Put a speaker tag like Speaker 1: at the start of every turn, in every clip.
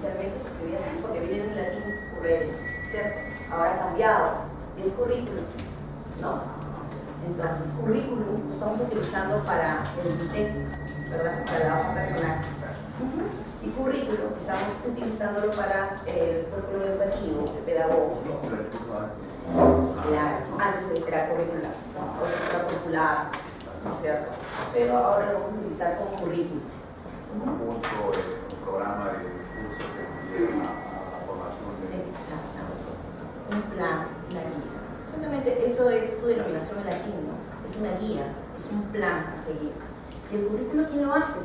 Speaker 1: inicialmente se escribía así porque viene del latín currere, ¿cierto? Ahora ha cambiado, es currículum, ¿no? Entonces, currículum lo estamos utilizando para el ITEC, ¿verdad? Para la hoja personal. Y currículum que estamos utilizándolo para el currículo educativo, el pedagógico. Claro, antes era curricular, ¿no? Ahora era curricular, ¿no es cierto? Pero ahora lo vamos a utilizar como currículum.
Speaker 2: Un programa de curso que lleva a la formación de...
Speaker 1: Exactamente. Un plan, una guía. Exactamente, eso es su denominación en latín, ¿no? Es una guía, es un plan a seguir. ¿Y el currículo quién lo hace?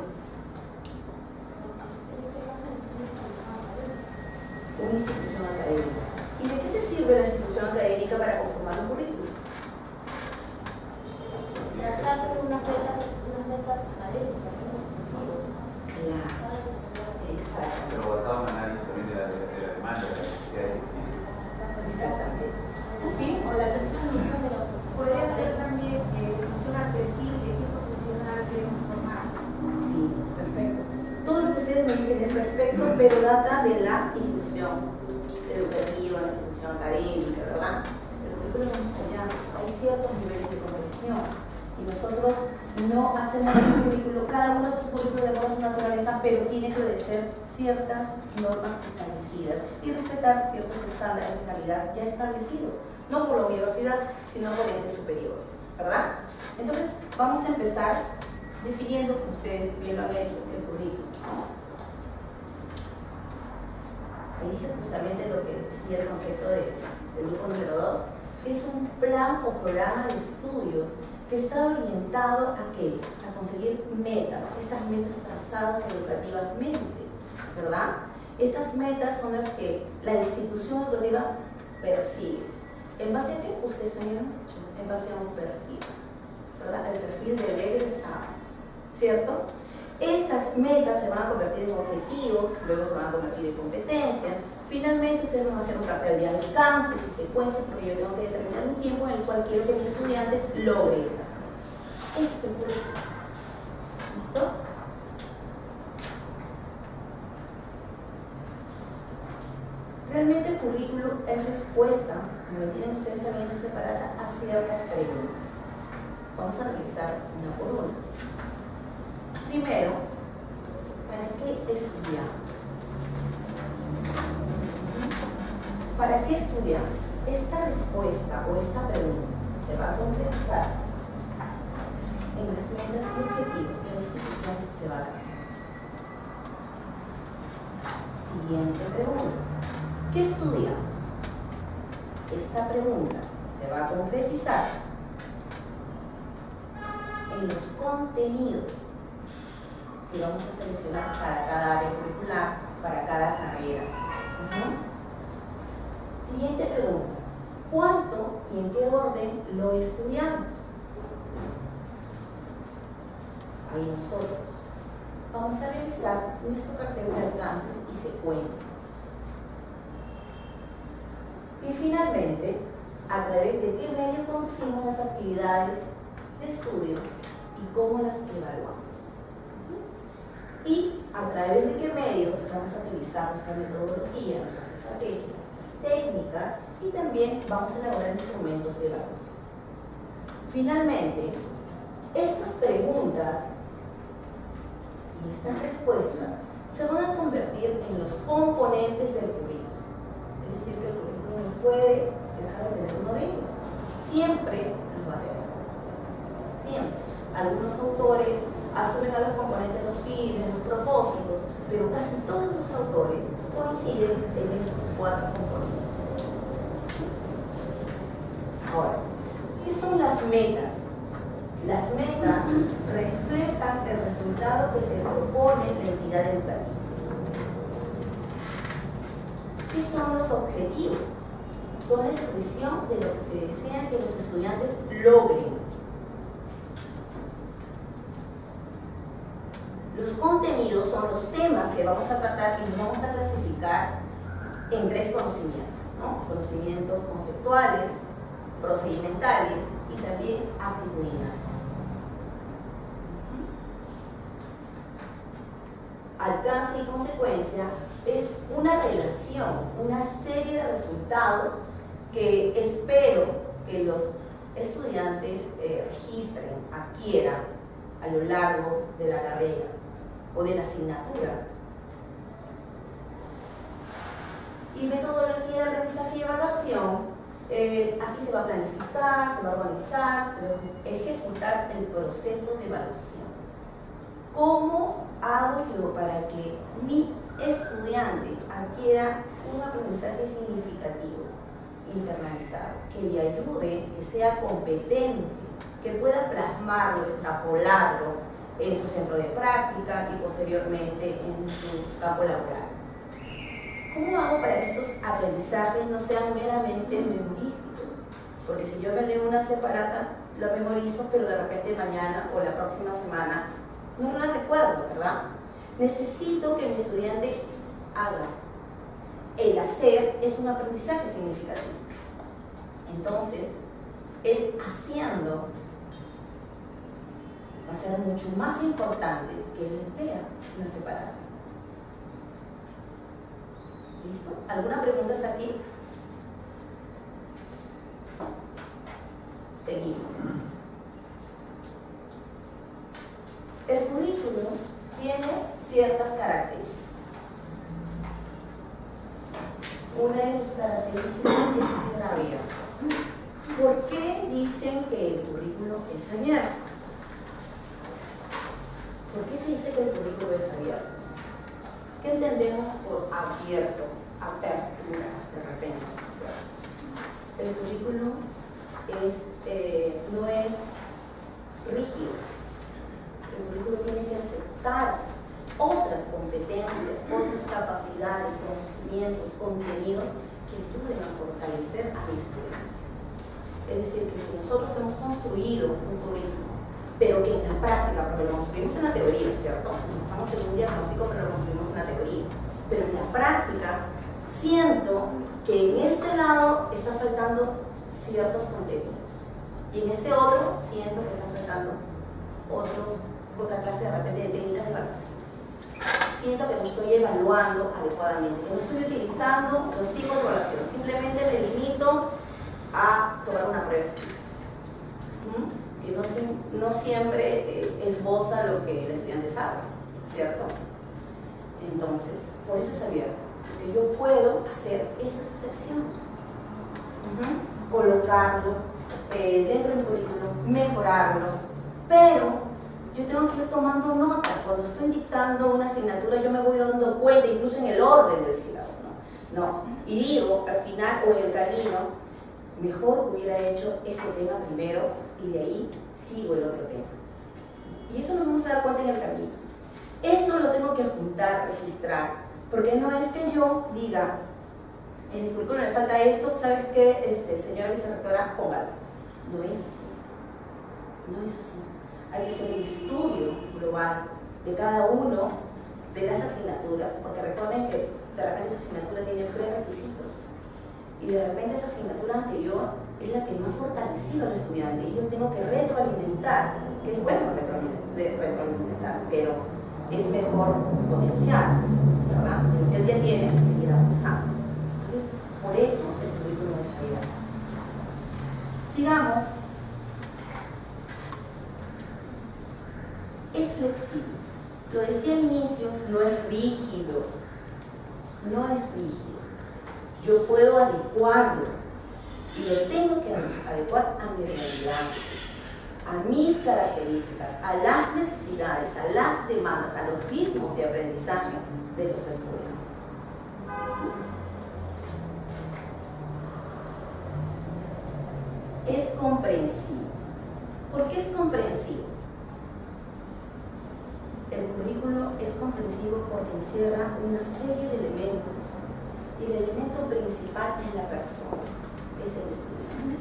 Speaker 1: Una institución académica. ¿Y de qué se sirve la institución académica para conformar un currículum?
Speaker 3: Trazarse unas metas académicas.
Speaker 1: Claro, exacto.
Speaker 2: Pero basado en análisis también de la demanda, de las necesidades que existen.
Speaker 1: Exactamente. Bien,
Speaker 3: O la transformación de la
Speaker 4: Podría ser también función al perfil de qué profesional queremos formar.
Speaker 1: sí, perfecto. Todo lo que ustedes me dicen es perfecto, pero data de la institución educativa, la institución académica, ¿verdad? El currículum va más allá. Hay ciertos niveles de comprensión y nosotros no hacemos un currículo, cada uno hace su currículo de acuerdo a su naturaleza, pero tiene que obedecer ciertas normas establecidas y respetar ciertos estándares de calidad ya establecidos, no por la universidad, sino por entes superiores, ¿verdad? Entonces, vamos a empezar definiendo, como ustedes bien lo han hecho, el currículum, ¿no? Ahí dice justamente lo que decía el concepto del grupo número 2, es un plan o programa de estudios que está orientado a ¿qué? A conseguir metas, estas metas trazadas educativamente, ¿verdad? Estas metas son las que la institución educativa persigue. ¿En base a qué? Ustedes también lo han dicho, en base a un perfil, ¿verdad? El perfil del egresado, ¿cierto? Estas metas se van a convertir en objetivos, luego se van a convertir en competencias. Finalmente, ustedes van a hacer un cartel de alcances y secuencias, porque yo tengo que determinar un tiempo en el cual quiero que mi estudiante logre estas metas. Eso es el currículum. ¿Listo? Realmente el currículum es respuesta, como lo tienen ustedes también en su separata, a ciertas preguntas. Vamos a revisar una por una. Primero, ¿para qué estudiamos? ¿Para qué estudiamos? Esta respuesta o esta pregunta se va a concretizar en las metas y objetivos que la institución se va a trazar. Siguiente pregunta. ¿Qué estudiamos? Esta pregunta se va a concretizar en los contenidos que vamos a seleccionar para cada área curricular, para cada carrera. Siguiente pregunta. ¿Cuánto y en qué orden lo estudiamos? Ahí nosotros vamos a revisar nuestro cartel de alcances y secuencias. Y finalmente, a través de qué medio conducimos las actividades de estudio y cómo las evaluamos. Y a través de qué medios vamos a utilizar nuestra metodología, nuestras estrategias, nuestras técnicas y también vamos a elaborar instrumentos de evaluación. Finalmente, estas preguntas y estas respuestas se van a convertir en los componentes del currículum. Es decir, que el currículum no puede dejar de tener uno de ellos. Siempre los va a tener. Siempre. Algunos autores asumen a los componentes los fines, los propósitos, pero casi todos los autores coinciden en estos 4 componentes. Ahora, ¿qué son las metas? Las metas reflejan el resultado que se propone la entidad educativa. ¿Qué son los objetivos? Son la expresión de lo que se desea que los estudiantes logren. Los contenidos son los temas que vamos a tratar y los vamos a clasificar en 3 conocimientos, ¿no? Conocimientos conceptuales, procedimentales y también actitudinales. Alcance y consecuencia es una relación, una serie de resultados que espero que los estudiantes registren, adquieran a lo largo de la carrera o de la asignatura. Y metodología de aprendizaje y evaluación, aquí se va a planificar, se va a organizar, se va a ejecutar el proceso de evaluación. ¿Cómo hago yo para que mi estudiante adquiera un aprendizaje significativo, internalizado, que le ayude, que sea competente, que pueda plasmarlo, extrapolarlo en su centro de práctica y posteriormente en su campo laboral? ¿Cómo hago para que estos aprendizajes no sean meramente memorísticos? Porque si yo me leo una separata, la memorizo, pero de repente mañana o la próxima semana no la recuerdo, ¿verdad? Necesito que mi estudiante haga. El hacer es un aprendizaje significativo. Entonces, el haciendo va a ser mucho más importante que el lea una separata. ¿Listo? ¿Alguna pregunta hasta aquí? Seguimos entonces. El currículo tiene ciertas características. Una de sus características es ser abierto. ¿Por qué dicen que el currículo es abierto? ¿Por qué se dice que el currículo es abierto? ¿Qué entendemos por abierto, apertura, de repente? O sea, el currículo no es rígido. El currículo tiene que aceptar otras competencias, otras capacidades, conocimientos, contenidos que ayuden a fortalecer al estudiante. Es decir, que si nosotros hemos construido un currículo, pero que en la práctica, porque lo construimos en la teoría, ¿cierto? Empezamos en un diagnóstico, pero lo construimos en la teoría. Pero en la práctica, siento que en este lado está faltando ciertos contenidos. Y en este otro, siento que está faltando otra clase de repente de técnicas de evaluación. Siento que no estoy evaluando adecuadamente, que no estoy utilizando los tipos de evaluación. Simplemente me limito a tomar una prueba. Que no siempre esboza lo que el estudiante sabe, ¿cierto? Entonces, por eso es abierto, porque yo puedo hacer esas excepciones, colocarlo dentro del currículo, mejorarlo, pero yo tengo que ir tomando nota. Cuando estoy dictando una asignatura, yo me voy dando cuenta, incluso en el orden del sílabo, ¿no? Y digo, al final o en el camino, mejor hubiera hecho este tema primero y de ahí sigo el otro tema. Y eso nos vamos a dar cuenta en el camino. Eso lo tengo que apuntar, registrar, porque no es que yo diga, en mi currículum le falta esto, ¿sabes qué, señora vicerrectora? Póngalo. No es así. No es así. Hay que hacer el estudio global de cada uno de las asignaturas, porque recuerden que de repente su asignatura tiene prerequisitos. Y de repente esa asignatura anterior es la que no ha fortalecido al estudiante y yo tengo que retroalimentar, que es bueno retroalimentar, pero es mejor potenciar, ¿verdad? De lo que él ya tiene, seguir avanzando. Entonces, por eso el currículum es abierto. Sigamos. Es flexible. Lo decía al inicio, no es rígido. No es rígido. Yo puedo adecuarlo y lo tengo que adecuar a mi realidad, a mis características, a las necesidades, a las demandas, a los ritmos de aprendizaje de los estudiantes. Es comprensivo. ¿Por qué es comprensivo? El currículo es comprensivo porque encierra una serie de elementos. Y el elemento principal es la persona, es el estudiante,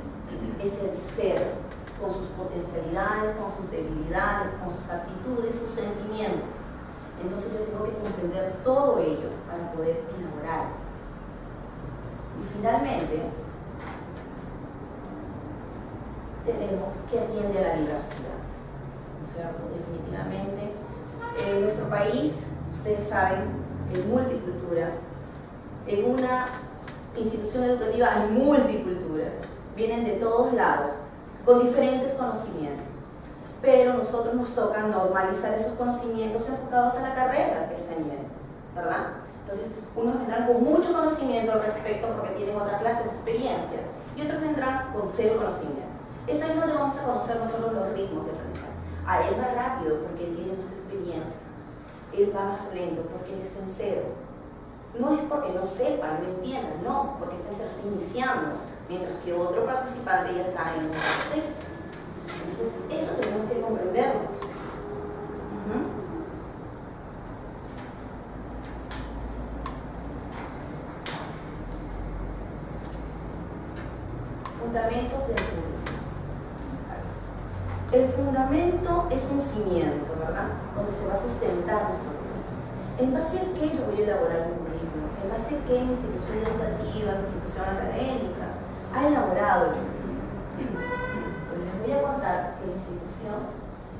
Speaker 1: es el ser, con sus potencialidades, con sus debilidades, con sus actitudes, sus sentimientos. Entonces yo tengo que comprender todo ello para poder elaborar. Y finalmente, tenemos que atiende a la diversidad, ¿no es cierto? Definitivamente, en nuestro país, ustedes saben en multiculturas, en una institución educativa hay multiculturas, vienen de todos lados, con diferentes conocimientos. Pero nosotros nos toca normalizar esos conocimientos enfocados a la carrera que están viendo, ¿verdad? Entonces, unos vendrán con mucho conocimiento al respecto porque tienen otras clases de experiencias y otros vendrán con cero conocimiento. Es ahí donde vamos a conocer nosotros los ritmos de aprendizaje. A él va rápido porque él tiene más experiencia, él va más lento porque él está en cero. No es porque no sepa, no entienda, no, porque está en cero, está iniciando, mientras que otro participante ya está en un proceso. Entonces, eso tenemos que comprendernos. Fundamentos del público. El fundamento es un cimiento, ¿verdad? Donde se va a sustentar nuestro currículum. ¿En base a qué yo voy a elaborar un currículum? ¿En base a qué mi institución educativa, mi institución académica ha elaborado el currículum? Pues les voy a contar que la institución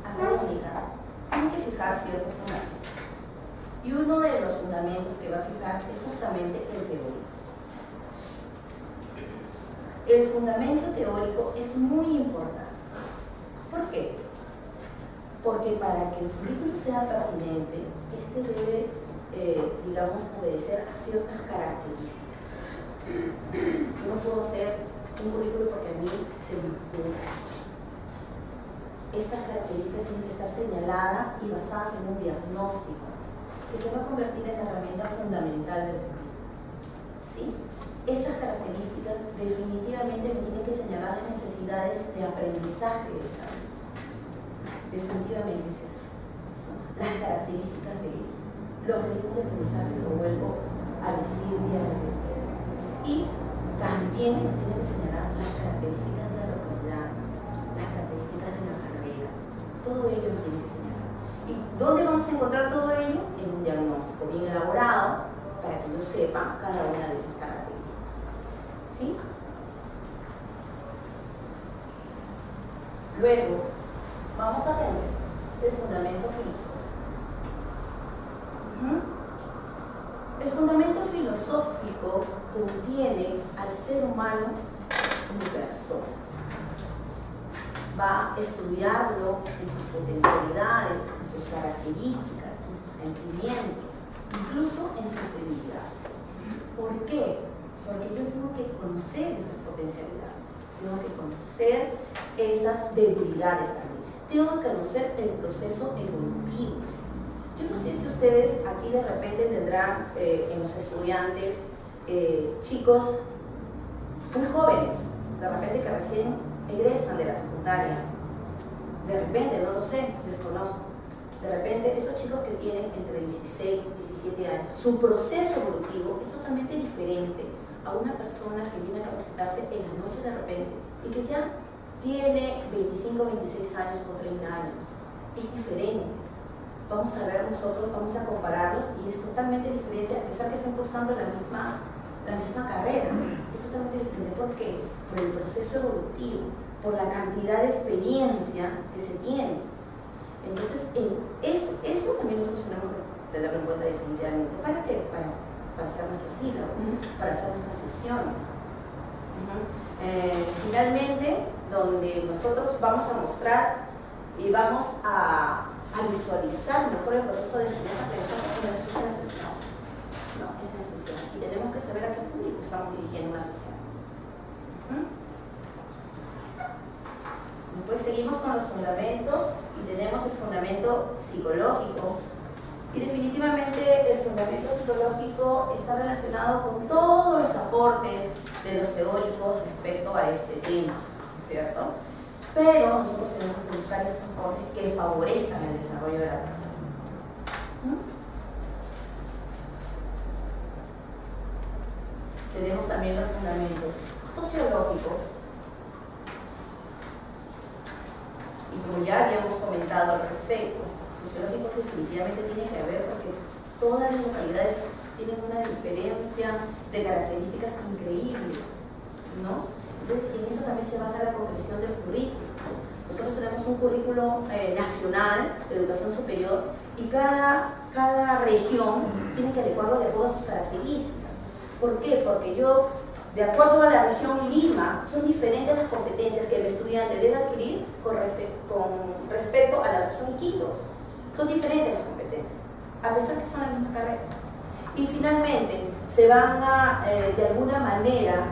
Speaker 1: académica tiene que fijar ciertos fundamentos. Y uno de los fundamentos que va a fijar es justamente el teórico. El fundamento teórico es muy importante. ¿Por qué? Porque para que el currículo sea pertinente, este debe, digamos, obedecer a ciertas características. Yo no puedo hacer un currículo porque a mí se me ocurre. Estas características tienen que estar señaladas y basadas en un diagnóstico que se va a convertir en la herramienta fundamental del currículo. ¿Sí? Estas características definitivamente me tienen que señalar las necesidades de aprendizaje de los alumnos. Definitivamente es eso. Las características de los ritmos de aprendizaje, lo vuelvo a decir y a repetir. Y también nos tiene que señalar las características de la localidad, las características de la carrera. Todo ello me tiene que señalar. ¿Y dónde vamos a encontrar todo ello? En un diagnóstico bien elaborado para que yo sepa cada una de esas características. ¿Sí? Luego, vamos a tener el fundamento filosófico. El fundamento filosófico contiene al ser humano como persona. Va a estudiarlo en sus potencialidades, en sus características, en sus sentimientos, incluso en sus debilidades. ¿Por qué? Porque yo tengo que conocer esas potencialidades, tengo que conocer esas debilidades también, tengo que conocer el proceso evolutivo. Yo no sé si ustedes aquí de repente tendrán en los estudiantes chicos muy jóvenes, de repente que recién egresan de la secundaria, de repente, no lo sé, desconozco, de repente esos chicos que tienen entre 16 y 17 años, su proceso evolutivo es totalmente diferente a una persona que viene a capacitarse en las noches de repente y que ya tiene 25, 26 años o 30 años. Es diferente. Vamos a ver nosotros, vamos a compararlos y es totalmente diferente a pesar que estén cursando la misma carrera. Es totalmente diferente. ¿Por qué? Por el proceso evolutivo, por la cantidad de experiencia que se tiene. Entonces, eso también nosotros tenemos que tenerlo en cuenta definitivamente. ¿Para qué? Para hacer nuestros sílabos, para hacer nuestras sesiones. Finalmente, donde nosotros vamos a mostrar y vamos a visualizar mejor el proceso de enseñanza-aprendizaje es en la sesión. No, es en la sesión. Y tenemos que saber a qué público estamos dirigiendo una sesión. Después seguimos con los fundamentos y tenemos el fundamento psicológico. Y definitivamente el fundamento psicológico está relacionado con todos los aportes de los teóricos respecto a este tema, ¿no es cierto? Pero nosotros tenemos que buscar esos aportes que favorezcan el desarrollo de la persona. Tenemos también los fundamentos sociológicos. Y como ya habíamos comentado al respecto, sociológicos definitivamente tienen que ver porque todas las localidades tienen una diferencia de características increíbles, ¿no? Entonces, en eso también se basa la concreción del currículo. Nosotros tenemos un currículo nacional de educación superior y cada cada región tiene que adecuarlo de acuerdo a sus características. ¿Por qué? Porque yo, de acuerdo a la región Lima, son diferentes las competencias que el estudiante debe adquirir con respecto a la región Iquitos. Son diferentes las competencias, a pesar que son la misma carrera. Y finalmente, se van a, de alguna manera,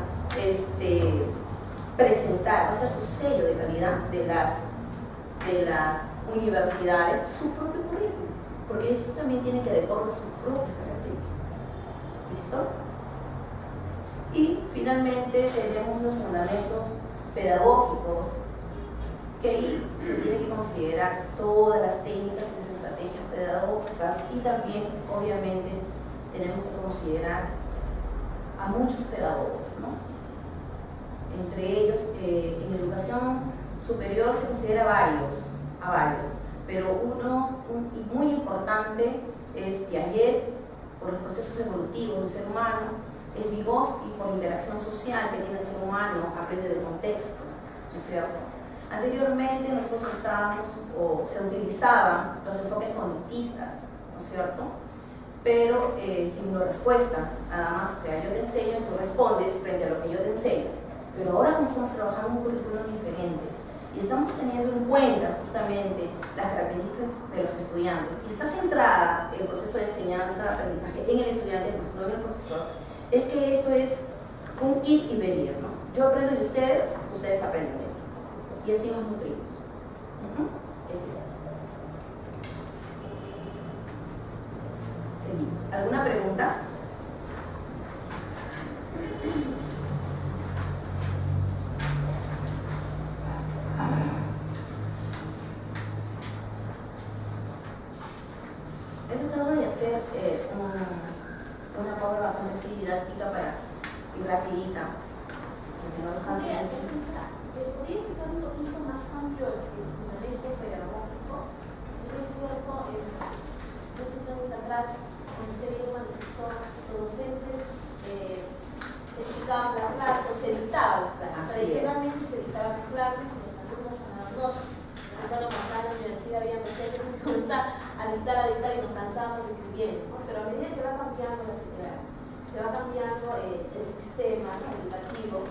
Speaker 1: presentar, va a ser su sello de calidad de las universidades, su propio currículum, porque ellos también tienen que adecuarlo a sus propias características. ¿Listo? Y finalmente tenemos los fundamentos pedagógicos, que ahí se tiene que considerar todas las técnicas y las estrategias pedagógicas, y también, obviamente, tenemos que considerar a muchos pedagogos, ¿no? Entre ellos, en educación superior se considera a varios, pero uno muy importante es Piaget, por los procesos evolutivos del ser humano, es Vygotsky, por la interacción social que tiene el ser humano, aprende del contexto, ¿no es cierto? Anteriormente nosotros estábamos, o se utilizaban los enfoques conductistas, ¿no es cierto? Pero estímulo-respuesta, nada más, o sea, yo te enseño y tú respondes frente a lo que yo te enseño. Pero ahora como estamos trabajando en un currículum diferente y estamos teniendo en cuenta justamente las características de los estudiantes y está centrada el proceso de enseñanza-aprendizaje en el estudiante, no en el profesor, es que esto es un ir y venir, ¿no? Yo aprendo de ustedes, ustedes aprenden de mí. Y así nos nutrimos. Es eso. Seguimos. ¿Alguna pregunta? He tratado de hacer una pauta bastante así didáctica para ir rapidita, porque no lo canso.
Speaker 3: ¿Podría explicar un poquito más amplio el fundamento pedagógico? Es cierto, muchos años atrás, cuando usted vino manifestó, los docentes explicaban las clases, o se editaban las clases. Tradicionalmente se editaban las clases y los alumnos tomaban notas. Cuando pasaba en la universidad había docentes que comenzaban a dictar y nos cansábamos escribiendo, ¿no? Pero a medida que va cambiando la sociedad, se va cambiando el sistema, ¿no?, educativo,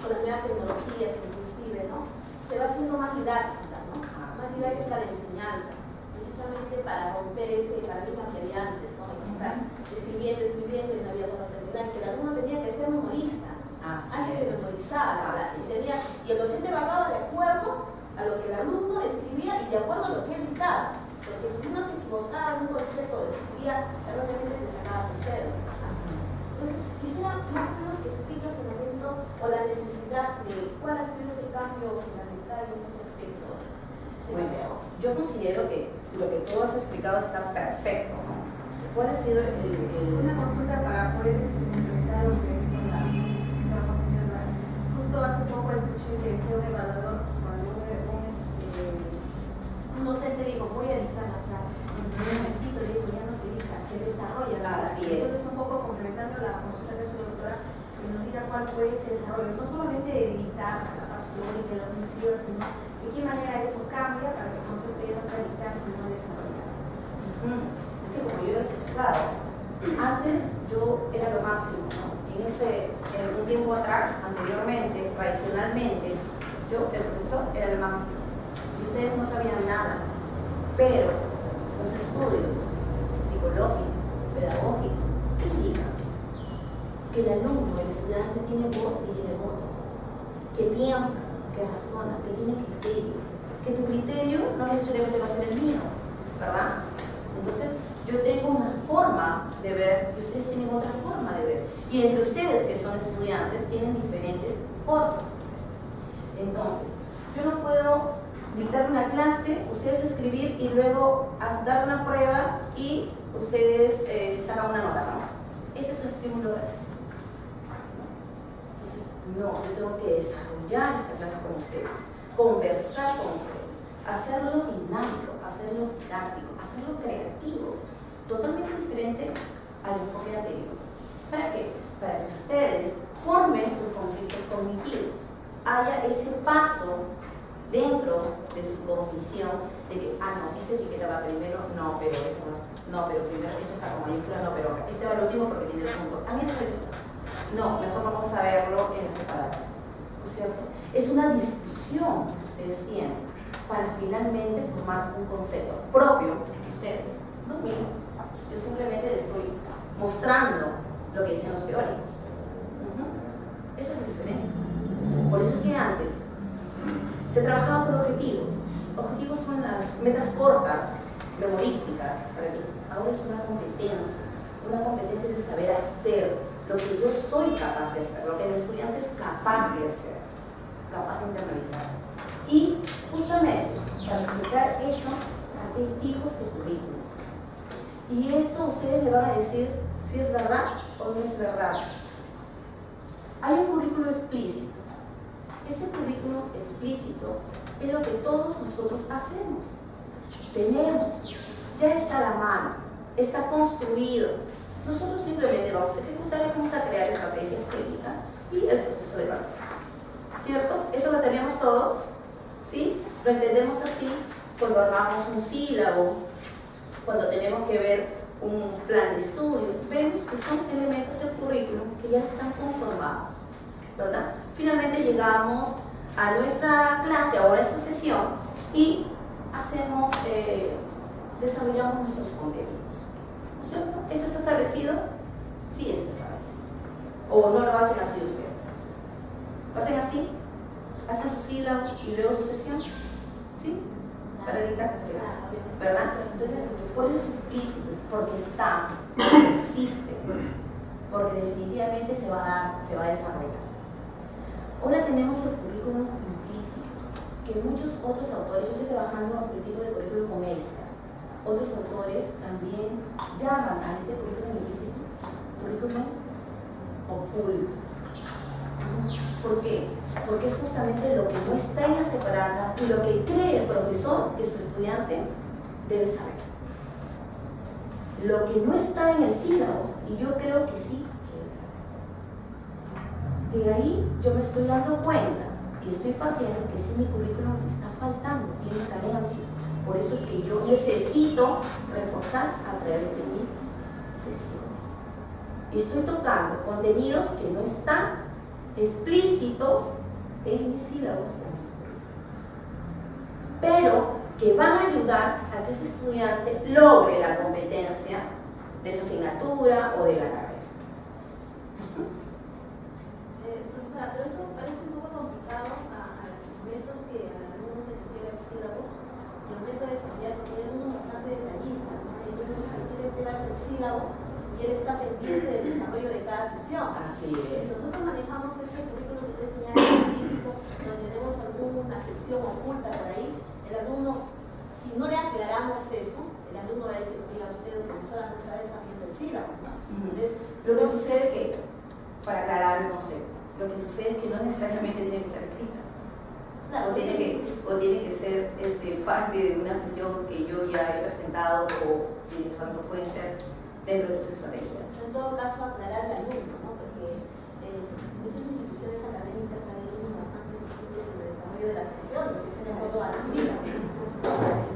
Speaker 3: con las nuevas tecnologías inclusive, ¿no?, se va haciendo más didáctica, ¿no?, más didáctica la enseñanza, precisamente para romper ese paradigma que había antes, ¿no?, de estar escribiendo y no había forma de terminar, que el alumno tenía que ser memorista. Antes se memorizaba la clase, y el docente evaluaba de acuerdo a lo que el alumno escribía y de acuerdo a lo que él dictaba, porque si uno se equivocaba en un concepto de escribía, erróneamente le sacaba su cero. Entonces, quisiera más o menos que explique el fundamento o la necesidad de cuál ha sido ese cambio fundamental en este aspecto.
Speaker 1: Bueno, yo considero que lo que tú has explicado está perfecto, ¿no? ¿Cuál ha sido
Speaker 4: Una consulta para poder implementar lo que con la señora. Justo hace poco escuché que decía un evaluador cuando un docente dijo, voy a dictar la clase. En un momentito le digo, ya no se dicta, se desarrolla la clase. Entonces, un poco complementando la consulta de su doctora, que nos diga cuál fue ese desarrollo, no solamente de dictar la parte teórica y la cognitiva, sino de qué manera eso cambia para que el concepto ya no sea dictar, sino desarrollar.
Speaker 1: Es que como yo he explicado, antes yo era lo máximo, ¿no? En un tiempo atrás, anteriormente, tradicionalmente, yo, el profesor, era el máximo. Y ustedes no sabían nada. Pero los estudios psicológicos, pedagógicos, indican que el alumno, el estudiante, tiene voz y tiene voto, que piensa, que razona, que tiene criterio, que tu criterio no necesariamente va a ser el mío, ¿verdad? Entonces, yo tengo una forma de ver y ustedes tienen otra forma de ver. Y entre ustedes, que son estudiantes, tienen diferentes formas. Entonces, yo no puedo dictar una clase, ustedes escribir y luego dar una prueba y ustedes se sacan una nota, ¿no? Ese es un estímulo de respuesta. Entonces, no, yo tengo que desarrollar esta clase con ustedes, conversar con ustedes, hacerlo dinámico, hacerlo didáctico, hacerlo creativo, totalmente diferente al enfoque anterior. ¿Para qué? Para que ustedes formen sus conflictos cognitivos, haya ese paso dentro de su cognición de que, no, esta etiqueta va primero, no, pero esta va, no, pero primero esta está con mayúscula, no, pero este va al último porque tiene el punto. A mí no me gusta. No, mejor vamos a verlo en separado, ¿no es cierto? Es una discusión que ustedes tienen para finalmente formar un concepto propio de ustedes, no mío. Yo simplemente les estoy mostrando lo que dicen los teóricos. Esa es la diferencia. Por eso es que antes se trabajaba por objetivos. Objetivos son las metas cortas, memorísticas para mí. Ahora es una competencia. Una competencia es el saber hacer lo que yo soy capaz de hacer, lo que el estudiante es capaz de hacer, capaz de internalizar. Y justamente para explicar eso, hay tipos de currículum. Y esto ustedes me van a decir si es verdad o no es verdad. Hay un currículo explícito. Ese currículo explícito es lo que todos nosotros hacemos. Tenemos, ya está a la mano, está construido. Nosotros simplemente vamos a ejecutar y vamos a crear estrategias técnicas y el proceso de evaluación. ¿Cierto? Eso lo tenemos todos, ¿sí? Lo entendemos así cuando armamos un sílabo, cuando tenemos que ver un plan de estudio, vemos que son elementos del currículum que ya están conformados, ¿verdad? Finalmente llegamos a nuestra clase, ahora es su sesión, y hacemos, desarrollamos nuestros contenidos, ¿no es cierto? ¿Eso está establecido? Sí está establecido. ¿O no lo hacen así ustedes? ¿Lo hacen así? ¿Hacen su sílabo y luego su sesión? ¿Sí? Para editar, ¿verdad? Entonces, por eso es explícito, porque está, porque existe, porque definitivamente se va a desarrollar. Ahora tenemos el currículum implícito, que muchos otros autores, yo estoy trabajando el tipo de currículum con esta, otros autores también llaman a este currículum implícito currículum oculto. ¿Por qué? Porque es justamente lo que no está en la separata y lo que cree el profesor que su estudiante debe saber. Lo que no está en el sílabus, y yo creo que sí debe saber. De ahí yo me estoy dando cuenta y estoy partiendo que sí mi currículum está faltando, tiene carencias. Por eso es que yo necesito reforzar a través de mis sesiones. Y estoy tocando contenidos que no están explícitos en mis sílabos, pero que van a ayudar a que ese estudiante logre la competencia de esa asignatura o de la carrera.
Speaker 3: Profesora, pero eso parece un poco complicado al momento que al alumno se le entrega el sílabus, y al momento de desarrollar, porque hay alumnos bastante detallistas, ¿no? Hay alumnos que tú le entregas el sílabo y él está pendiente del desarrollo de cada sesión.
Speaker 1: Así es.
Speaker 3: Nosotros manejamos ese currículum que usted señala explícito, donde tenemos alguna sesión oculta por ahí. El alumno, si no le aclaramos eso, el alumno va a decir, oiga, usted, profesora, no está desarrollando el sílabo, ¿no? Entonces,
Speaker 1: lo que sucede es que, para aclarar el concepto, lo que sucede es que no necesariamente tiene que ser escrita.
Speaker 3: claro,
Speaker 1: O tiene que ser parte de una sesión que yo ya he presentado, o pueden ser dentro de tus estrategias.
Speaker 3: en todo caso, aclarar al alumno, ¿no? Porque muchas instituciones académicas hay alumnos bastantes estudios sobre el desarrollo de la sesión, que se de acuerdo a la sigla.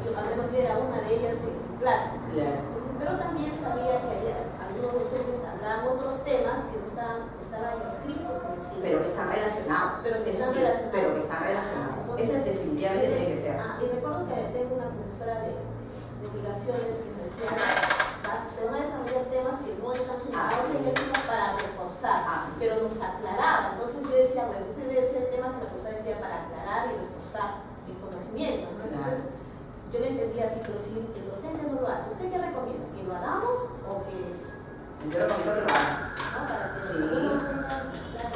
Speaker 3: Yo al menos viera una de ellas en clase.
Speaker 1: Claro.
Speaker 3: Entonces, pero también sabía que había algunos docentes hablaban otros temas que no estaban inscritos en el siglo.
Speaker 1: Pero que están relacionados.
Speaker 3: Pero que
Speaker 1: Eso
Speaker 3: están
Speaker 1: sí,
Speaker 3: relacionados.
Speaker 1: pero que están relacionados.
Speaker 3: Entonces,
Speaker 1: Eso es definitivamente tiene que ser.
Speaker 3: Y recuerdo que tengo una profesora de obligaciones que me decía, se van a desarrollar temas que no están señalados en el siglo para reforzar, pero nos aclaraba. Entonces yo decía, bueno, ese debe ser el tema que la profesora decía para aclarar y reforzar mi conocimiento, ¿no? Entonces yo lo entendía así, pero si el docente no lo hace, ¿usted qué recomienda? ¿Que lo hagamos o que
Speaker 1: Yo recomiendo que lo hagan.
Speaker 3: ¿no? Para que
Speaker 1: Sí.
Speaker 3: los alumnos tengan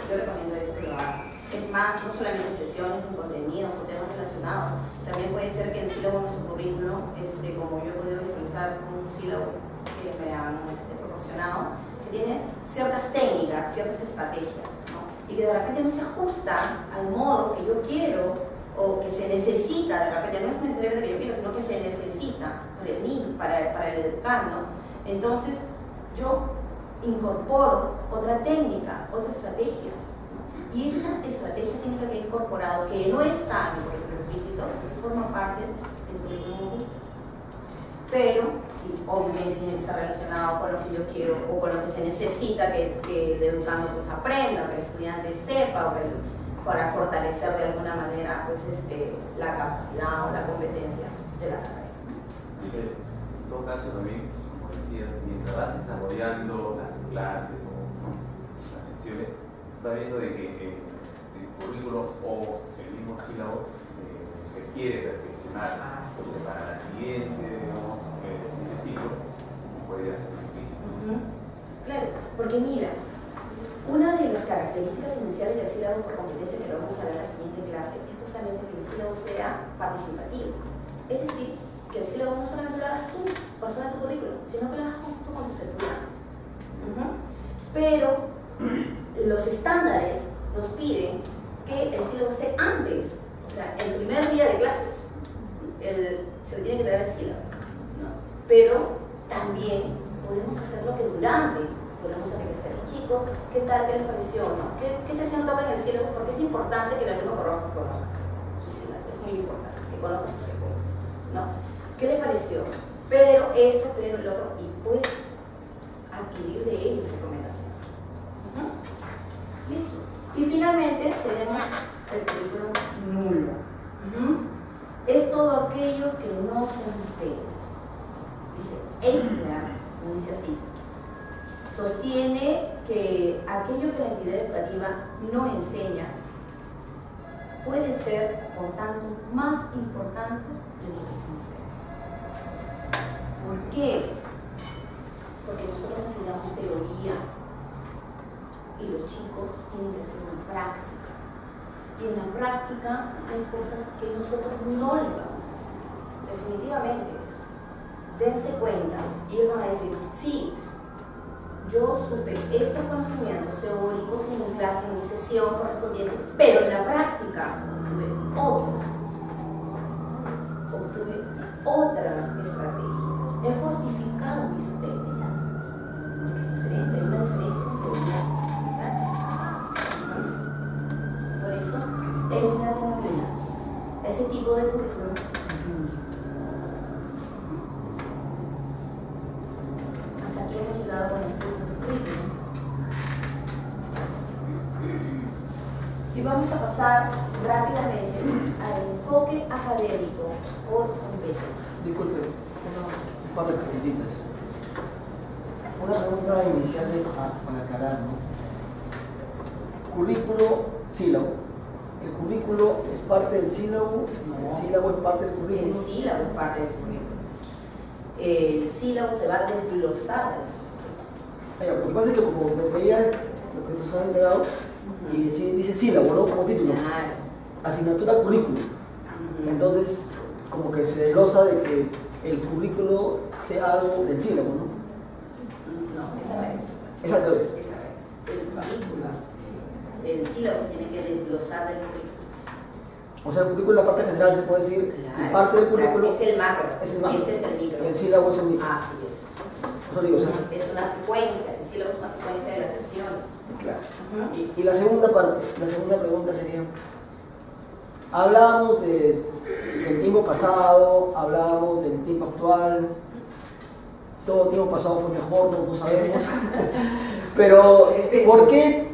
Speaker 1: Yo recomiendo eso que lo hagan. Es más, no solamente sesiones en contenidos o temas relacionados, también puede ser que el sílabo de nuestro currículum, como yo he podido visualizar un sílabo que me han proporcionado, que tiene ciertas técnicas, ciertas estrategias, ¿no? Y que de repente no se ajustan al modo que yo quiero o que se necesita, de repente no es necesariamente que yo quiero, sino que se necesita para el niño, para el educando. Entonces, yo incorporo otra técnica, otra estrategia, ¿no? Y esa estrategia técnica que he incorporado, que no está en el currículum implícito, forma parte del currículum pero sí, obviamente tiene que estar relacionado con lo que yo quiero o con lo que se necesita que el educando pues aprenda, que el estudiante sepa, o que para fortalecer de alguna manera pues, la capacidad o la competencia de la carrera.
Speaker 2: Entonces, en todo caso también, como decía, mientras vas desarrollando las clases o las sesiones, vas viendo de que el currículo o el mismo sílabo requiere perfeccionar. Entonces, para la siguiente ciclo podría ser explícito.
Speaker 1: Claro, porque mira, una de las características esenciales del sílabo por competencia, que lo vamos a ver en la siguiente clase, es justamente que el sílabo sea participativo. Es decir, que el sílabo no solamente lo hagas tú, basado en tu currículum, sino que lo hagas junto con tus estudiantes. Pero los estándares nos piden que el sílabo esté antes, o sea, el primer día de clases, se le tiene que traer el sílabo, ¿no? Pero también podemos hacerlo que durante podemos enriquecer. Y chicos, ¿qué tal? ¿Qué les pareció? ¿No? ¿Qué sesión toca en el sílabo? Porque es importante que el alumno conozca su sílabo, es muy importante que conozca sus secuencias, ¿no? ¿Qué le pareció? Pero esto, pero el otro, y puedes adquirir de ellos recomendaciones. ¿Listo? Y finalmente tenemos el currículum nulo. Es todo aquello que no se enseña. Dice Eisner, lo dice así: sostiene que aquello que la entidad educativa no enseña puede ser, por tanto, más importante de lo que se enseña. ¿Por qué? Porque nosotros enseñamos teoría y los chicos tienen que hacer una práctica. Y en la práctica hay cosas que nosotros no les vamos a enseñar. Definitivamente es así. Dense cuenta y ellos van a decir, sí, yo supe estos conocimientos teóricos en mi clase, en mi sesión correspondiente, pero en la práctica tuve otros conocimientos, obtuve otras estrategias, he fortificado mis técnicas, porque es diferente, hay una diferencia entre teoría y práctica. Por eso, es una denomina ese tipo de currículum. Hasta aquí hemos llegado con nuestro currículum. Y vamos a pasar rápidamente al enfoque académico por competencias.
Speaker 5: Disculpe, un par de cositas. Una pregunta inicial para aclarar, ¿no? Currículo, sílabo. ¿El currículo es parte del sílabo?
Speaker 1: No.
Speaker 5: ¿El sílabo es parte del currículo?
Speaker 1: El sílabo es parte del currículum. El sílabo se va a desglosar de nuestro currículum.
Speaker 5: Lo que pasa es que como me veía lo que nos han entregado, y dice sílabo, ¿no? Como título.
Speaker 1: Claro.
Speaker 5: Asignatura currículum. Entonces, como que se desglosa de que el currículo sea algo del sílabo, ¿no?
Speaker 1: No, es al revés.
Speaker 5: Es al revés.
Speaker 1: Es al revés. El currículum, el sílabo se tiene que desglosar del currículum.
Speaker 5: O sea, el currículo, la parte general, se puede decir,
Speaker 1: Claro,
Speaker 5: y parte del currículo
Speaker 1: es el macro.
Speaker 5: es el macro.
Speaker 1: Este es el micro.
Speaker 5: Y el sílabo es el micro.
Speaker 1: Así es.
Speaker 5: Eso digo, o sea,
Speaker 1: Es una secuencia, el sílabo es una secuencia de las sesiones.
Speaker 5: claro. Y la segunda parte, la segunda pregunta sería, hablábamos del tiempo pasado, hablábamos del tiempo actual, todo tiempo pasado fue mejor, no sabemos, pero ¿por qué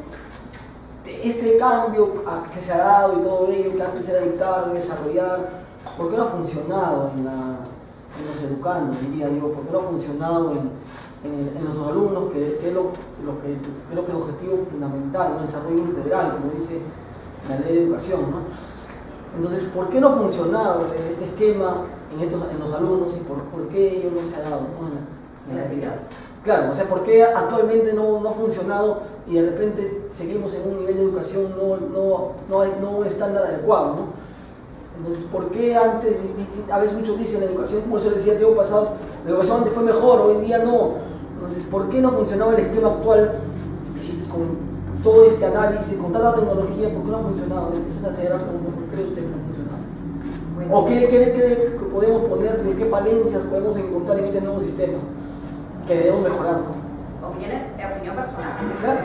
Speaker 5: este cambio que se ha dado y todo ello, que antes era dictar, desarrollar, por qué no ha funcionado en los educandos, diría yo? ¿Por qué no ha funcionado en los alumnos, que es lo que es el objetivo fundamental, ¿no? El desarrollo integral, como dice la ley de educación, ¿no? Entonces, ¿por qué no ha funcionado este esquema en los alumnos y por qué ello no se ha dado, ¿no? en la actividad? Claro, o sea, ¿por qué actualmente no ha funcionado y de repente seguimos en un nivel de educación no un estándar adecuado, ¿no? Entonces, ¿por qué antes, a veces muchos dicen, la educación, como se decía el tiempo pasado, la educación antes fue mejor, hoy en día no? Entonces, ¿por qué no funcionaba el esquema actual si con todo este análisis, con tanta tecnología, por qué no ha funcionado? Esa es la segunda pregunta, ¿por qué cree usted que no ha funcionado?
Speaker 1: Bueno,
Speaker 5: ¿O qué podemos poner, de qué falencias podemos encontrar en este nuevo sistema que debemos mejorar?
Speaker 1: opinión personal.
Speaker 5: Claro.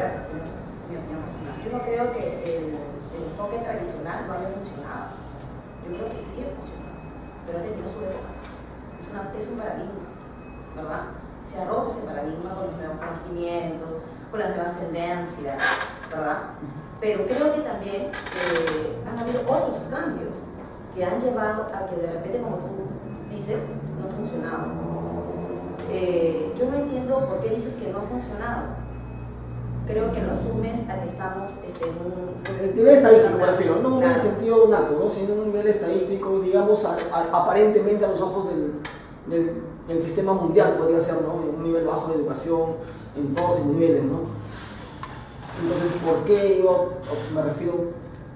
Speaker 1: Mi opinión personal. Yo no creo que el enfoque tradicional no haya funcionado. Yo creo que sí ha funcionado, pero ha tenido su época. Es un paradigma. ¿verdad? Se ha roto ese paradigma con los nuevos conocimientos, con las nuevas tendencias, ¿verdad? Pero creo que también han habido otros cambios que han llevado a que de repente, como tú dices, no ha funcionado. Yo no entiendo por qué dices que no ha funcionado. Creo que lo asumes a que estamos en un...
Speaker 5: El nivel estadístico, me refiero, no en el sentido nato, ¿no? Sino en un nivel estadístico, digamos, aparentemente a los ojos del sistema mundial, podría ser, ¿no? En un nivel bajo de educación, en todos los niveles, ¿no? Entonces, ¿por qué yo me refiero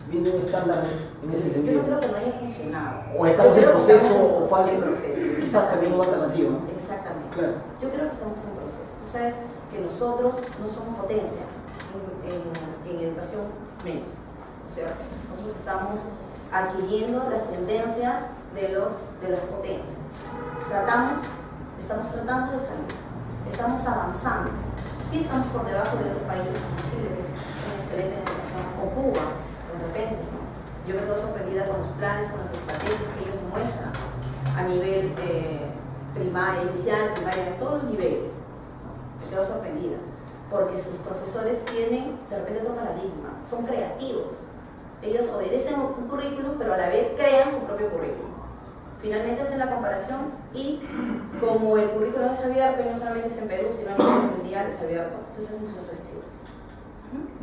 Speaker 5: viendo un estándar en ese sentido?
Speaker 1: Yo no creo que no haya funcionado.
Speaker 5: O estamos en proceso, o falta en proceso. Quizás también una alternativa, ¿no?
Speaker 1: Exactamente.
Speaker 5: Claro.
Speaker 1: Yo creo que estamos en proceso. Tú sabes que nosotros no somos potencia en educación menos. O sea, nosotros estamos adquiriendo las tendencias de las potencias. Estamos tratando de salir. Estamos avanzando. Sí estamos por debajo de otros países como Chile, que es una excelente educación, o Cuba, de repente. Yo me quedo sorprendida con los planes, con las estrategias que ellos muestran a nivel primaria, inicial, primaria, en todos los niveles. Me quedo sorprendida, porque sus profesores tienen de repente otro paradigma, son creativos. Ellos obedecen un currículum, pero a la vez crean su propio currículum. Finalmente hacen la comparación y como el currículum es abierto, y no solamente es en Perú, sino a nivel mundial es abierto, entonces hacen sus estudios.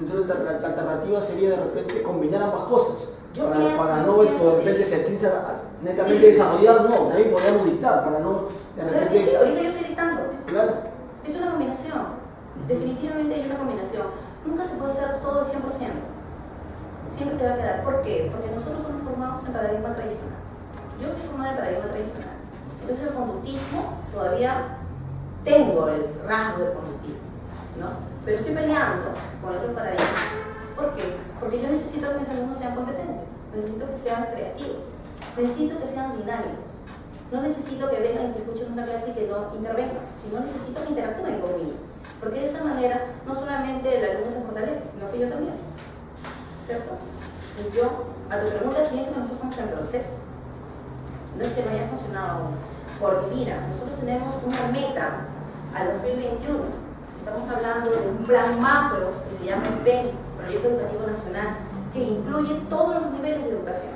Speaker 5: Entonces la alternativa sería de repente combinar ambas cosas. Para no
Speaker 1: pienso,
Speaker 5: de repente sentirse netamente desarrollar, no, también podríamos dictar, para no de repente...
Speaker 1: Claro que sí, ahorita yo estoy dictando.
Speaker 5: Claro.
Speaker 1: Es una combinación, definitivamente hay una combinación. Nunca se puede hacer todo al 100%. Siempre te va a quedar. ¿Por qué? Porque nosotros somos formados en paradigma tradicional. Yo soy formada en paradigma tradicional. Entonces el conductismo, todavía tengo el rasgo del conductismo, ¿no? Pero estoy peleando con otro paradigma. ¿Por qué? Porque yo necesito que mis alumnos sean competentes, necesito que sean creativos, necesito que sean dinámicos. No necesito que vengan y que escuchen una clase y que no intervengan, sino necesito que interactúen conmigo. Porque de esa manera, no solamente el alumno se fortalece, sino que yo también. ¿Cierto? Entonces yo, a tu pregunta, pienso que nosotros estamos en proceso. No es que no haya funcionado aún. Porque mira, nosotros tenemos una meta al 2021. Estamos hablando de un plan macro que se llama PEN, Proyecto Educativo Nacional, que incluye todos los niveles de educación.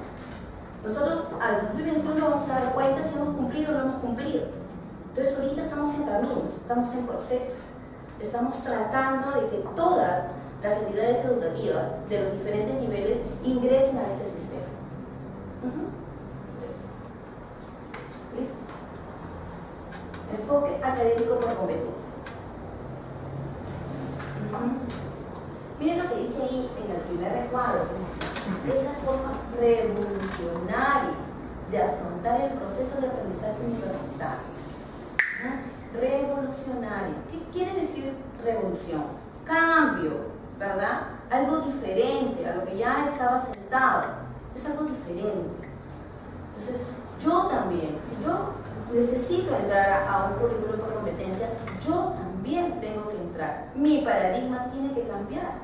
Speaker 1: Nosotros al 2021 vamos a dar cuenta si hemos cumplido o no hemos cumplido. Entonces ahorita estamos en camino, estamos en proceso. Estamos tratando de que todas las entidades educativas de los diferentes niveles ingresen a este sistema. ¿Listo? Enfoque académico por competencia. Miren lo que dice ahí en el primer recuadro. Es la forma revolucionaria de afrontar el proceso de aprendizaje universitario. Revolucionario. ¿Qué quiere decir revolución? Cambio, ¿verdad? Algo diferente a lo que ya estaba sentado. Es algo diferente. Entonces, yo también, si yo necesito entrar a un currículum por competencia, yo también tengo que entrar. Mi paradigma tiene que cambiar,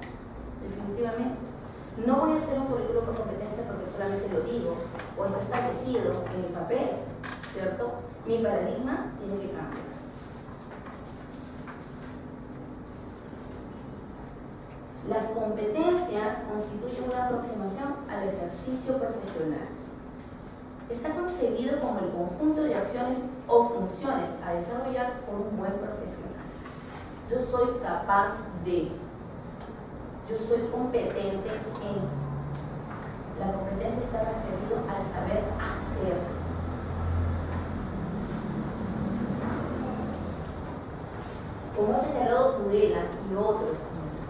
Speaker 1: definitivamente. No voy a hacer un currículum por competencia porque solamente lo digo o está establecido en el papel, ¿cierto? Mi paradigma tiene que cambiar. Las competencias constituyen una aproximación al ejercicio profesional. Está concebido como el conjunto de acciones o funciones a desarrollar por un buen profesional. Yo soy capaz de, yo soy competente en. La competencia está referida al saber hacer. Como ha señalado Tudela y otros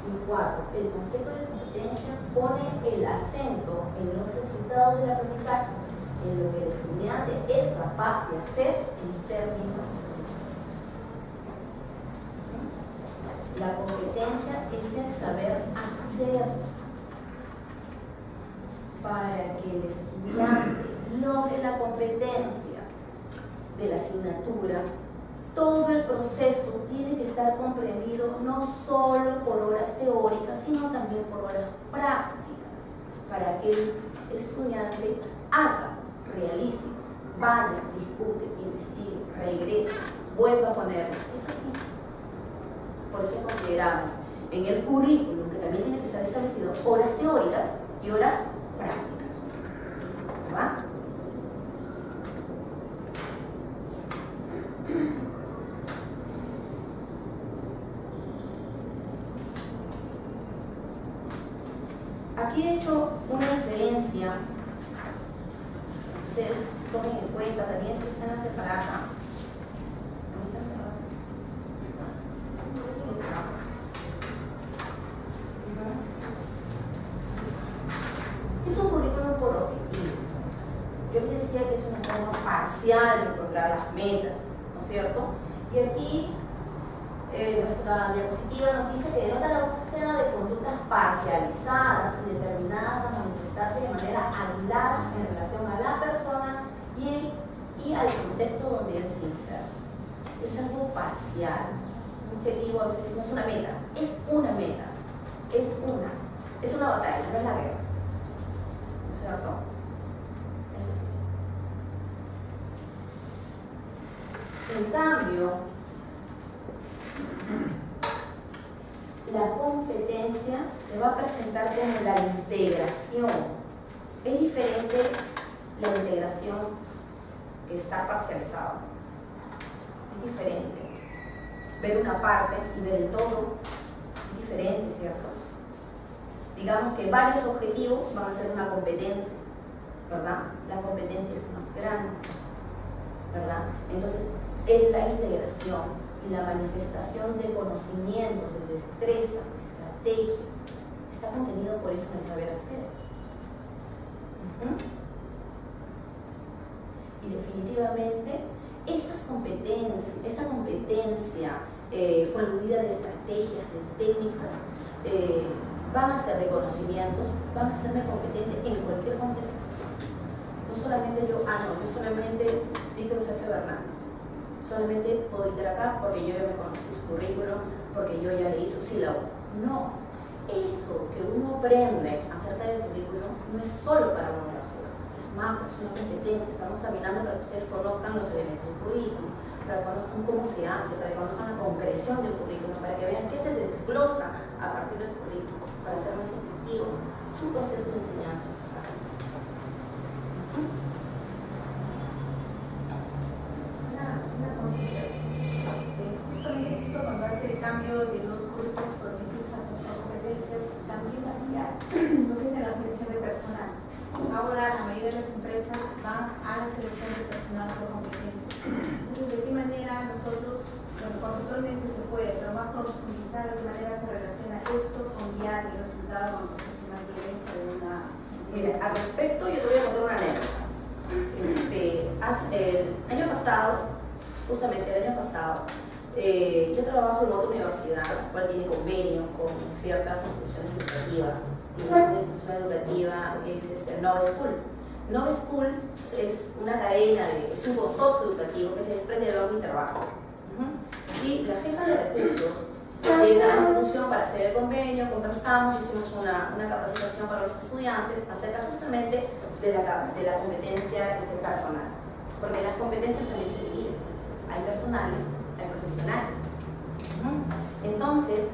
Speaker 1: en 4, el concepto de competencia pone el acento en los resultados del aprendizaje, en lo que el estudiante es capaz de hacer en términos de proceso. La competencia es el saber hacer. Para que el estudiante logre la competencia de la asignatura, todo el proceso tiene que estar comprendido no solo por horas teóricas, sino también por horas prácticas, para que el estudiante haga, realice, vaya, discute, investigue, regrese, vuelvo a ponerlo. Es así. Por eso consideramos en el currículum que también tiene que estar establecido horas teóricas y horas prácticas. ¿Va? Aquí he hecho una diferencia. Ustedes tomen en cuenta también si están separadas. Es un currículum por objetivos. Yo les decía que es una forma parcial de encontrar las metas, ¿no es cierto? Y aquí nuestra diapositiva nos dice que denota la búsqueda de conductas parcializadas y determinadas a manifestarse de manera anulada en relación a la persona y al contexto donde él se inserta. Es algo parcial. Un objetivo, a veces decimos una meta. Es una meta. Es una batalla, no es la guerra. ¿No es cierto? Es así. En cambio, la competencia se va a presentar como la integración. Es diferente la integración que está parcializada. Es diferente. Ver una parte y ver el todo es diferente, ¿cierto? Digamos que varios objetivos van a ser una competencia, ¿verdad? La competencia es más grande, ¿verdad? Entonces, es la integración y la manifestación de conocimientos, de destrezas, de estrategias. Está contenido por eso en el saber hacer. Y definitivamente, esta competencia coludida de estrategias, de técnicas, van a ser de conocimientos, van a hacerme competente en cualquier contexto. No solamente yo solamente dicto Sergio Bernández. Solamente puedo dictar acá porque yo ya me conocí su currículum, porque yo ya leí su sílabo. No, eso que uno aprende acerca del currículum no es solo para una universidad, es macro, es una competencia. Estamos caminando para que ustedes conozcan los elementos del currículum, para que conozcan cómo se hace, para que conozcan la concreción del currículum, para que vean qué se desglosa a partir del currículum, para hacer más efectivo su proceso de enseñanza.
Speaker 4: Justamente cuando hace el cambio de los currículos por objetivos a competencias, también varía lo que es en la selección de personal. Ahora la mayoría de las empresas van a la selección de personal por competencias. Entonces, ¿de qué manera nosotros, bueno, conceptualmente se puede, pero más profundizar de qué manera se relaciona esto con guiar el resultado con profesional directo de una...
Speaker 1: Mira, al respecto yo te voy a contar una anécdota. El año pasado, justamente el año pasado, yo trabajo en otra universidad, la cual tiene convenios con ciertas instituciones educativas. Y una institución educativa es Nova School. Nova School es una cadena, es un consorcio educativo que se desprende del Banco Interbanco. Y la jefa de recursos llega a la institución para hacer el convenio, conversamos, hicimos una capacitación para los estudiantes acerca justamente de la competencia personal. Porque las competencias también se dividen. Hay personales, hay profesionales. Entonces,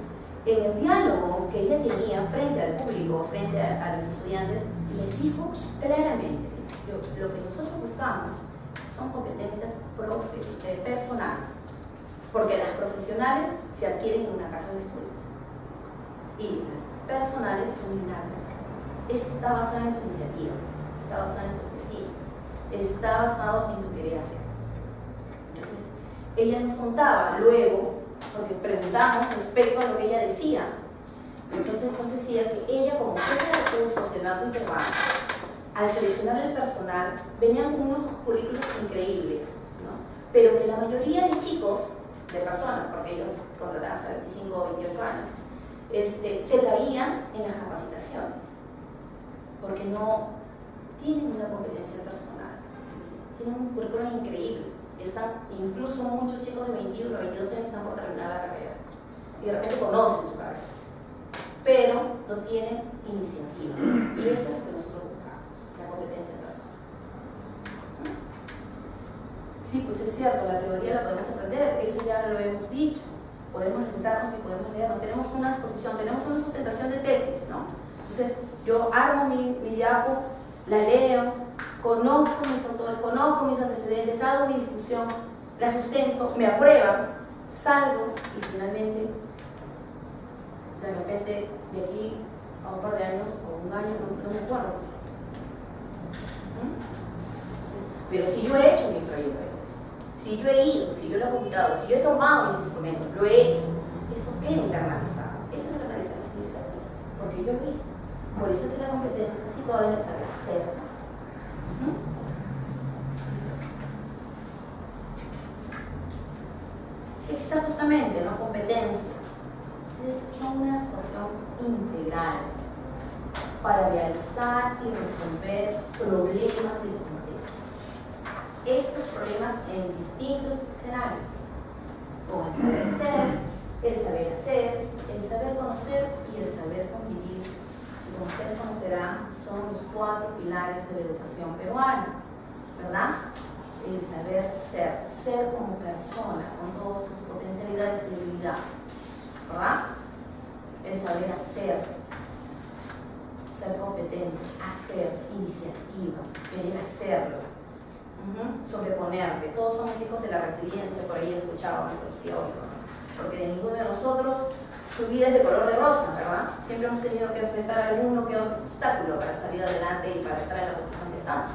Speaker 1: en el diálogo que ella tenía frente al público, frente a los estudiantes, les dijo claramente que lo que nosotros buscamos son competencias personales, porque las profesionales se adquieren en una casa de estudios y las personales son innatas. Está basada en tu iniciativa, está basada en tu autoestima, está basado en tu querer hacer. Entonces, ella nos contaba luego, porque preguntamos respecto a lo que ella decía. Entonces nos decía que ella, como jefe de recursos del Banco Interbanco, al seleccionar el personal, venían con unos currículos increíbles, ¿no? Pero que la mayoría de chicos, de personas, porque ellos contrataban hasta 25 o 28 años, se caían en las capacitaciones, porque no tienen una competencia personal, tienen un currículum increíble. Incluso muchos chicos de 21 o 22 años están por terminar la carrera y de repente conocen su carrera, pero no tienen iniciativa, y eso es lo que nosotros buscamos, la competencia personal. Sí, pues es cierto, la teoría la podemos aprender, eso ya lo hemos dicho. Podemos sentarnos y podemos leer, no tenemos una exposición, tenemos una sustentación de tesis, ¿no? Entonces, yo armo mi diapo, la leo, conozco mis autores, conozco mis antecedentes, hago mi discusión, la sustento, me aprueban, salgo y finalmente, de repente, de aquí a un par de años o un año, no me acuerdo. Entonces, pero si yo he hecho mi proyecto de tesis, si yo he ido, si yo lo he ejecutado, si yo he tomado mis instrumentos, lo he hecho, entonces eso queda internalizado. Eso es el aprendizaje significativo, porque yo lo hice. Por eso es que la competencia está situada en el saber hacer. Aquí está justamente, ¿no? Competencia. Son una actuación integral para realizar y resolver problemas del contexto. Estos problemas en distintos escenarios, con el saber ser, el saber hacer, el saber conocer y el saber convivir. Y como ustedes conocerán, son los 4 pilares de la educación peruana, ¿verdad? El saber ser, ser como persona, con todas tus potencialidades y debilidades, ¿verdad? El saber hacer, ser competente, hacer, iniciativa, querer hacerlo, sobreponerte. Todos somos hijos de la resiliencia, por ahí he escuchado métodos teóricos, ¿no? Porque de ninguno de nosotros su vida es de color de rosa, ¿verdad? Siempre hemos tenido que enfrentar alguno que otro obstáculo para salir adelante y para estar en la posición que estamos.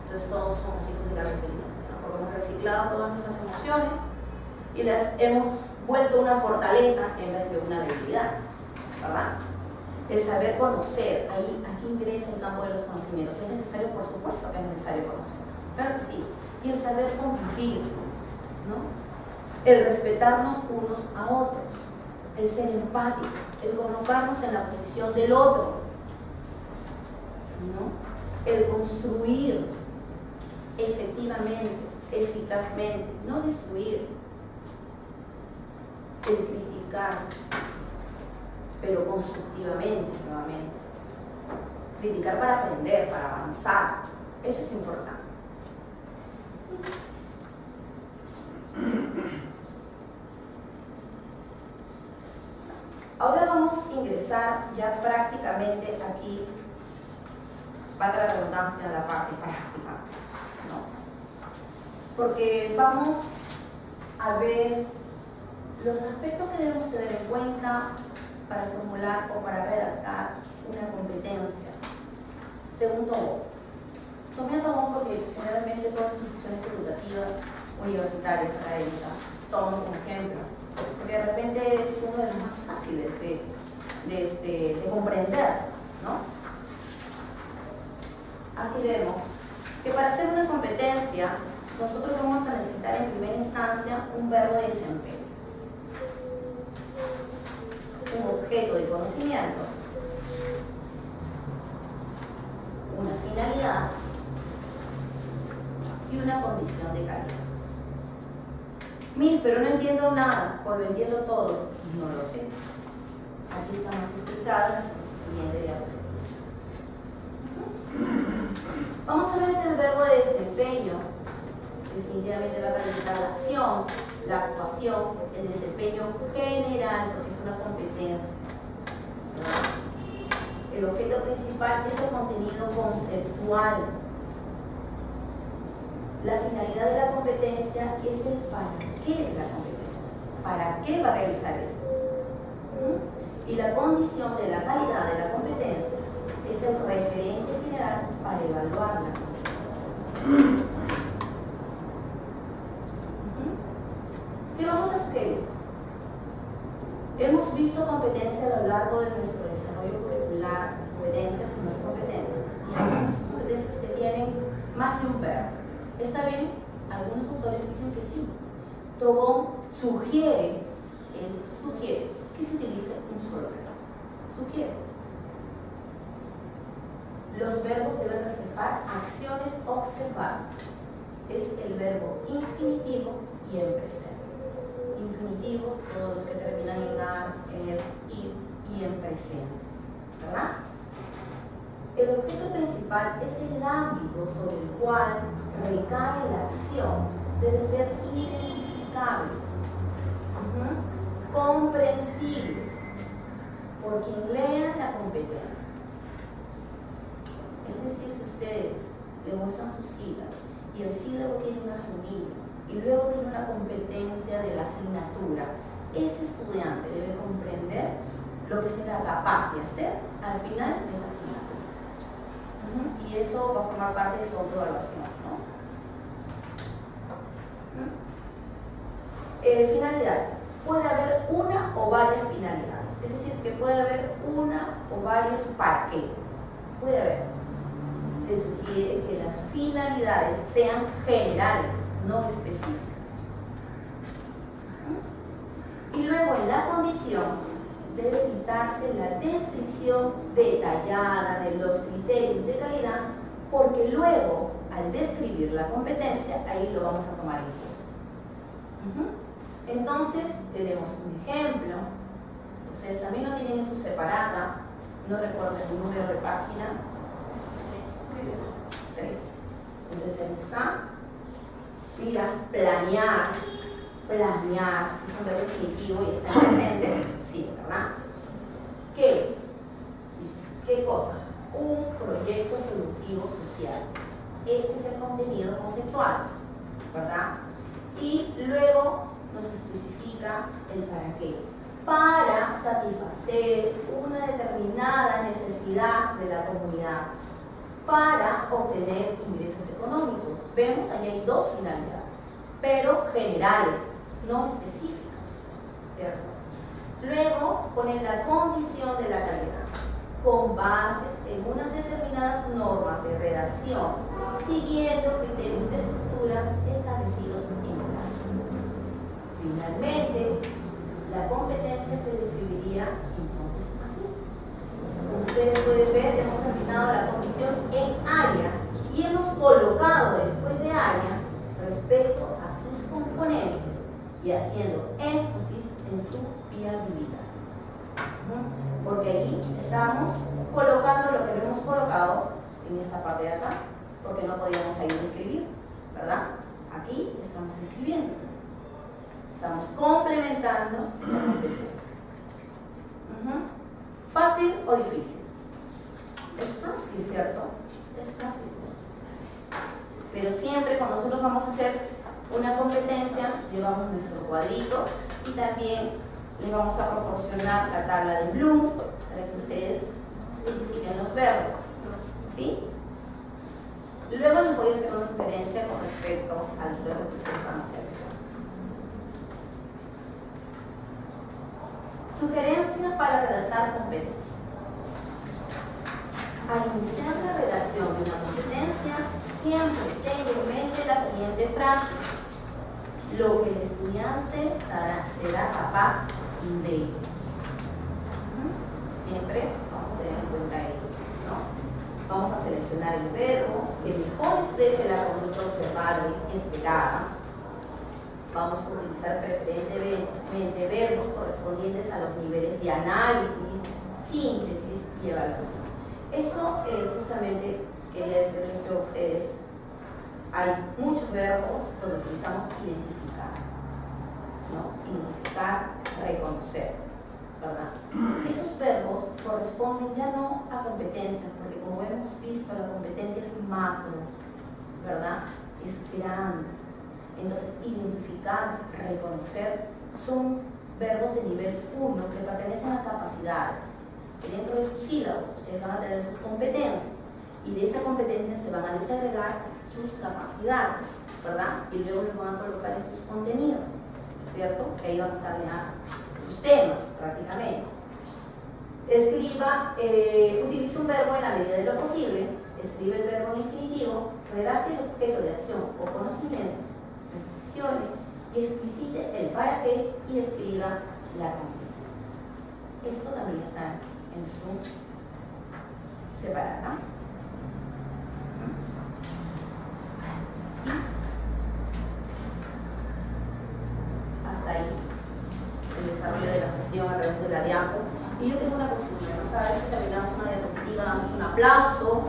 Speaker 1: Entonces todos somos hijos de la resiliencia, ¿no? Porque hemos reciclado todas nuestras emociones y las hemos vuelto una fortaleza en vez de una debilidad, ¿verdad? El saber conocer, aquí ingresa el campo de los conocimientos. ¿Es necesario? Por supuesto que es necesario conocer, claro que sí. Y el saber convivir, ¿no? El respetarnos unos a otros, el ser empáticos, el colocarnos en la posición del otro, ¿no? El construir efectivamente, eficazmente, no destruir, el criticar, pero constructivamente, nuevamente. Criticar para aprender, para avanzar, eso es importante. Ahora vamos a ingresar ya prácticamente aquí, valga la redundancia, a la parte práctica, ¿no? Porque vamos a ver los aspectos que debemos tener en cuenta para formular o para redactar una competencia. Según Tobón. Tomé a Tobón porque generalmente todas las instituciones educativas, universitarias, académicas, toman como ejemplo, porque de repente es uno de los más fáciles de comprender, ¿no? Así vemos que para hacer una competencia nosotros vamos a necesitar en primera instancia un verbo de desempeño, un objeto de conocimiento, una finalidad y una condición de calidad. Mire, pero no entiendo nada, o lo entiendo todo, no lo sé. Aquí está más explicado en la siguiente diapositiva. Vamos a ver que el verbo de desempeño definitivamente va a representar la acción, la actuación, el desempeño general, porque es una competencia, ¿verdad? El objeto principal es el contenido conceptual. La finalidad de la competencia es el para qué de la competencia. ¿Para qué va a realizar esto? Y la condición de la calidad de la competencia es el referente general para evaluar la competencia. ¿Qué vamos a sugerir? Hemos visto competencia a lo largo de nuestro desarrollo curricular, competencias y no competencias. Y hay muchas competencias que tienen más de un verbo. ¿Está bien? Algunos autores dicen que sí. Tobón sugiere que se utilice un solo verbo. Sugiere. Los verbos deben reflejar acciones observadas. Es el verbo infinitivo y en presente. Infinitivo, todos los que terminan en ar, ir y en presente, ¿verdad? El objeto principal es el ámbito sobre el cual recae la acción debe ser identificable, comprensible por quien lea la competencia. Es decir, si ustedes le muestran su sílabo y el sílabo tiene un asumido y luego tiene una competencia de la asignatura, ese estudiante debe comprender lo que será capaz de hacer al final de esa asignatura. Y eso va a formar parte de su autoevaluación, ¿no? Finalidad. Puede haber una o varias finalidades, es decir, que puede haber una o varios para qué. Puede haber. Se sugiere que las finalidades sean generales, no específicas. Y luego en la condición debe evitarse la descripción detallada de los criterios de calidad, porque luego al describir la competencia, ahí lo vamos a tomar en cuenta. Entonces tenemos un ejemplo, ustedes también lo tienen en su separata, no recuerdo el número de página, 3. Entonces ahí está. Mira, planear, es un verbo definitivo y está en presente, sí, ¿verdad? ¿Qué? Dice, ¿qué cosa? Un proyecto productivo social. Ese es el contenido conceptual, ¿verdad? Y luego nos especifica el para qué. Para satisfacer una determinada necesidad de la comunidad, para obtener ingresos económicos. Vemos, ahí hay dos finalidades, pero generales, no específicas, ¿cierto? Luego pone la condición de la calidad, con bases en unas determinadas normas de redacción, siguiendo criterios de estructuras establecidos en el acto. Finalmente, la competencia se describiría entonces así. Como ustedes pueden ver, hemos terminado la condición en área y hemos colocado después de área respecto a sus componentes y haciendo énfasis en su viabilidad. Porque ahí estamos colocando lo que no hemos colocado en esta parte de acá, porque no podíamos ahí escribir, ¿verdad? Aquí estamos escribiendo. Estamos complementando la competencia. ¿Fácil o difícil? Es fácil, ¿cierto? Es fácil. Pero siempre cuando nosotros vamos a hacer una competencia, llevamos nuestro cuadrito y también les vamos a proporcionar la tabla de Bloom para que ustedes especifiquen los verbos. ¿Sí? Luego les voy a hacer una sugerencia con respecto a los verbos que ustedes van a seleccionar. Sugerencia para redactar competencias. Al iniciar la redacción de una competencia, siempre tenga en mente la siguiente frase: lo que el estudiante será capaz de. Siempre vamos a tener en cuenta ello, ¿no? Vamos a seleccionar el verbo que mejor exprese la conducta observable y esperada. Vamos a utilizar preferentemente verbos correspondientes a los niveles de análisis, síntesis y evaluación. Eso justamente quería decirles yo a ustedes. Hay muchos verbos donde utilizamos identificar, ¿no? Identificar, reconocer, ¿verdad? Esos verbos corresponden ya no a competencias, porque como hemos visto, la competencia es macro, ¿verdad? Es grande. Entonces, identificar, reconocer, son verbos de nivel 1 que pertenecen a capacidades. Que dentro de sus sílabos ustedes van a tener sus competencias y de esa competencia se van a desagregar sus capacidades, ¿verdad? Y luego les van a colocar en sus contenidos, ¿cierto? Que ahí van a estar ya sus temas prácticamente. Escriba, utilice un verbo en la medida de lo posible, escribe el verbo en infinitivo, redacte el objeto de acción o conocimiento, reflexione y explicite el para qué y escriba la conclusión. Esto también está en su separata. Hasta ahí el desarrollo de la sesión a través de la diapo. Y yo tengo una costumbre, ¿no? Cada vez que terminamos una diapositiva damos un aplauso.